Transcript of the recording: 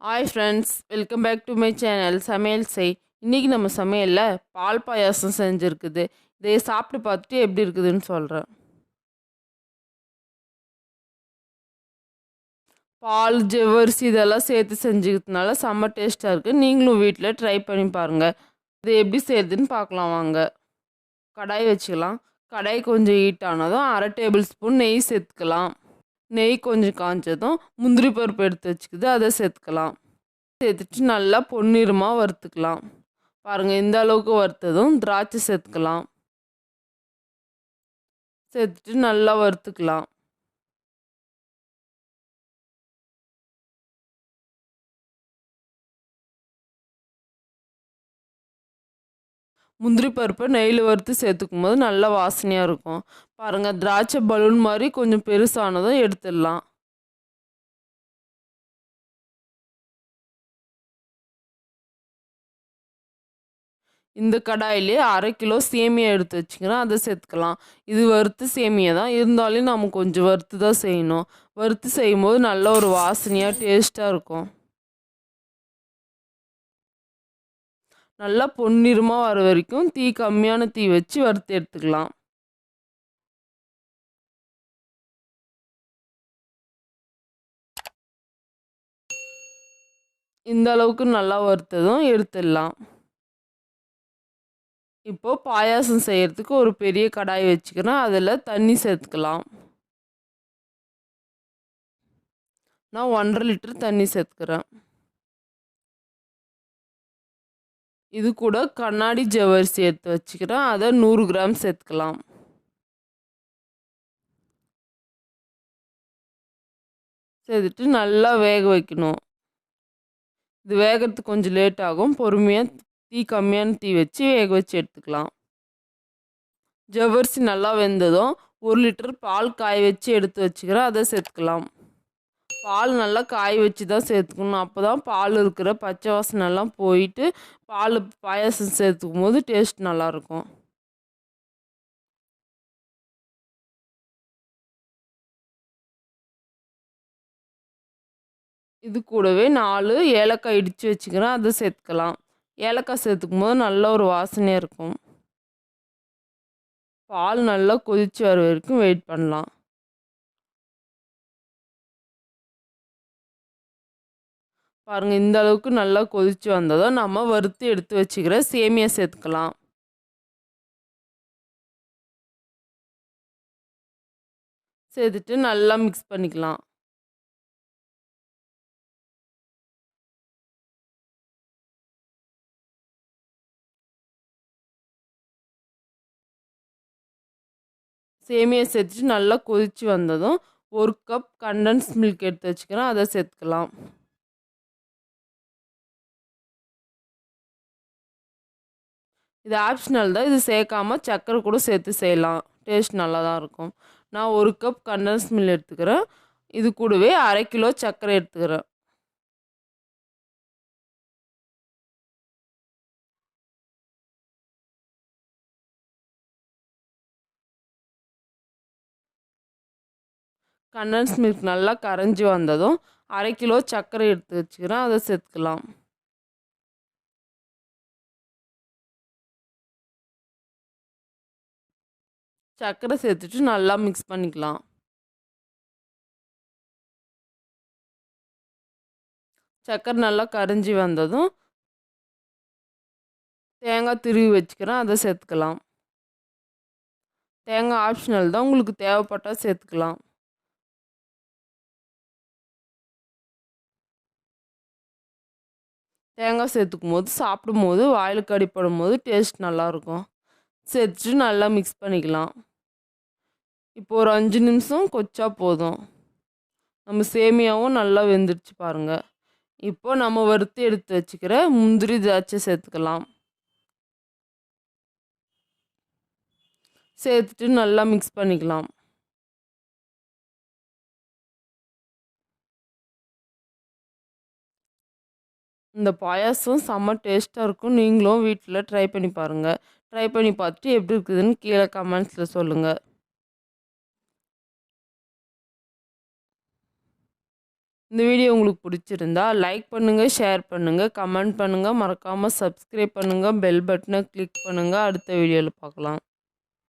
Hi friends, welcome back to my channel சமையல் செய். இன்றைக்கி நம்ம சமையலில் பால் பாயாசம் செஞ்சுருக்குது. இதை சாப்பிட்டு பார்த்துட்டு எப்படி இருக்குதுன்னு சொல்கிறேன். பால், ஜவ்வரிசி இதெல்லாம் சேர்த்து செஞ்சுக்கிறதுனால செம்ம டேஸ்ட்டாக இருக்குது. நீங்களும் வீட்டில் ட்ரை பண்ணி பாருங்கள். இது எப்படி செய்யுதுன்னு பார்க்கலாம் வாங்க. கடாய் வச்சுக்கலாம். கடாய் கொஞ்சம் ஹீட் ஆனதும் 1/2 டேபிள் ஸ்பூன் நெய் சேர்த்துக்கலாம். நெய் கொஞ்சம் காஞ்சதும் முந்திரி பருப்பு எடுத்து வச்சுக்குது, அதை சேர்த்துக்கலாம். சேர்த்துட்டு நல்லா பொன்னிறமாக வறுத்துக்கலாம். பாருங்கள், இந்த அளவுக்கு வறுத்ததும் திராட்சை சேர்த்துக்கலாம். சேர்த்துட்டு நல்லா வறுத்துக்கலாம். முந்திரி பருப்பை நெய்யில் வறுத்து சேர்த்துக்கும் போது நல்லா வாசனையாக இருக்கும். பாருங்கள், திராட்சை பலூன் மாதிரி கொஞ்சம் பெருசானதும் எடுத்துடலாம். இந்த கடாயிலே 1/2 கிலோ சேமியா எடுத்து வச்சுக்கிறேன், அதை சேர்த்துக்கலாம். இது வறுத்து சேமியா தான் இருந்தாலும் நம்ம கொஞ்சம் வறுத்து தான் செய்யணும். வறுத்து செய்யும்போது நல்ல ஒரு வாசனையாக டேஸ்ட்டாக இருக்கும். நல்லா பொன்னிறமாக வர வரைக்கும் தீ கம்மியான தீ வச்சு வறுத்து எடுத்துக்கலாம். இந்த அளவுக்கு நல்லா வறுத்ததும் எடுத்துடலாம். இப்போது பாயாசம் செய்கிறதுக்கு ஒரு பெரிய கடாய் வச்சுக்கிறேன், அதில் தண்ணி சேர்த்துக்கலாம். நான் 1.5 லிட்டர் தண்ணி சேர்த்துக்கிறேன். இது கூட கண்ணாடி ஜவ்வரிசி எடுத்து வச்சுக்கிறேன், அதை 100 கிராம் சேர்த்துக்கலாம். சேர்த்துட்டு நல்லா வேக வைக்கணும். இது வேகிறதுக்கு கொஞ்சம் லேட் ஆகும். பொறுமையாக தீ கம்மியான தீ வச்சு வேக வச்சு எடுத்துக்கலாம். ஜவ்வரிசி நல்லா வெந்ததும் 1 லிட்டர் பால் காய வச்சு எடுத்து வச்சுக்கிறேன், அதை சேர்த்துக்கலாம். பால் நல்லா காய வச்சு தான் சேர்த்துக்கணும். அப்போ தான் பால் இருக்கிற பச்சை வாசனைலாம் போயிட்டு பால் பாயாசம் சேர்த்துக்கும் போது டேஸ்ட் நல்லாயிருக்கும். இது கூடவே 4 ஏலக்காய் இடித்து வச்சுக்கிறேன், அதை சேர்த்துக்கலாம். ஏலக்காய் சேர்த்துக்கும் போது நல்ல ஒரு வாசனையாக இருக்கும். பால் நல்லா கொதித்து வர வரைக்கும் வெயிட் பண்ணலாம். பாருங்கள், இந்த அளவுக்கு நல்லா கொதித்து வந்ததும் நம்ம வறுத்து எடுத்து வச்சுக்கிற சேமியா சேர்த்துக்கலாம். சேர்த்துட்டு நல்லா மிக்ஸ் பண்ணிக்கலாம். சேமியா சேர்த்துட்டு நல்லா கொதித்து வந்ததும் 1 கப் கண்டன்ஸ் மில்க் எடுத்து வச்சுக்கிறேன், அதை சேர்த்துக்கலாம். இது ஆப்ஷனல் தான், இது சேர்க்காம சர்க்கரை கூட சேர்த்து செய்யலாம், டேஸ்ட் நல்லா தான் இருக்கும். நான் 1 கப் கண்டன்ஸ் மில்க் எடுத்துக்கிறேன். இது கூடவே 1/2 கிலோ சர்க்கரை எடுத்துக்கிறேன். கண்டன்ஸ் மில்க் நல்லா கரைஞ்சி வந்ததும் 1/2 கிலோ சர்க்கரை எடுத்து வச்சுக்கிறேன், அதை சேர்த்துக்கலாம். சர்க்கரை சேர்த்துட்டு நல்லா மிக்ஸ் பண்ணிக்கலாம். சர்க்கரை நல்லா கரைஞ்சி வந்ததும் தேங்காய் துருவி வச்சுக்கிறேன், அதை சேர்த்துக்கலாம். தேங்காய் ஆப்ஷனல் தான், உங்களுக்கு தேவைப்பட்டால் சேர்த்துக்கலாம். தேங்காய் சேர்த்துக்கும் போது சாப்பிடும் போது வாயில் கடிப்படும் போது டேஸ்ட் நல்லாயிருக்கும். சேர்த்துட்டு நல்லா மிக்ஸ் பண்ணிக்கலாம். இப்போ ஒரு 5 நிமிஷம் கொச்சா போதும். நம்ம சேமியாவும் நல்லா வெந்துடுச்சு பாருங்கள். இப்போ நம்ம வறுத்து எடுத்து வச்சுக்கிற முந்திரி திராட்சை சேர்த்துக்கலாம். சேர்த்துட்டு நல்லா மிக்ஸ் பண்ணிக்கலாம். இந்த பாயாசம் செம்ம டேஸ்ட்டாக இருக்கும். நீங்களும் வீட்டில் ட்ரை பண்ணி பாருங்கள். ட்ரை பண்ணி பார்த்துட்டு எப்படி இருக்குதுன்னு கீழே கமெண்ட்ஸில் சொல்லுங்கள். இந்த வீடியோ உங்களுக்கு பிடிச்சிருந்தா லைக் பண்ணுங்கள், ஷேர் பண்ணுங்கள், கமெண்ட் பண்ணுங்கள், மறக்காமல் சப்ஸ்கிரைப் பண்ணுங்கள், பெல் பட்டனை கிளிக் பண்ணுங்கள். அடுத்த வீடியோவில் பார்க்கலாம்.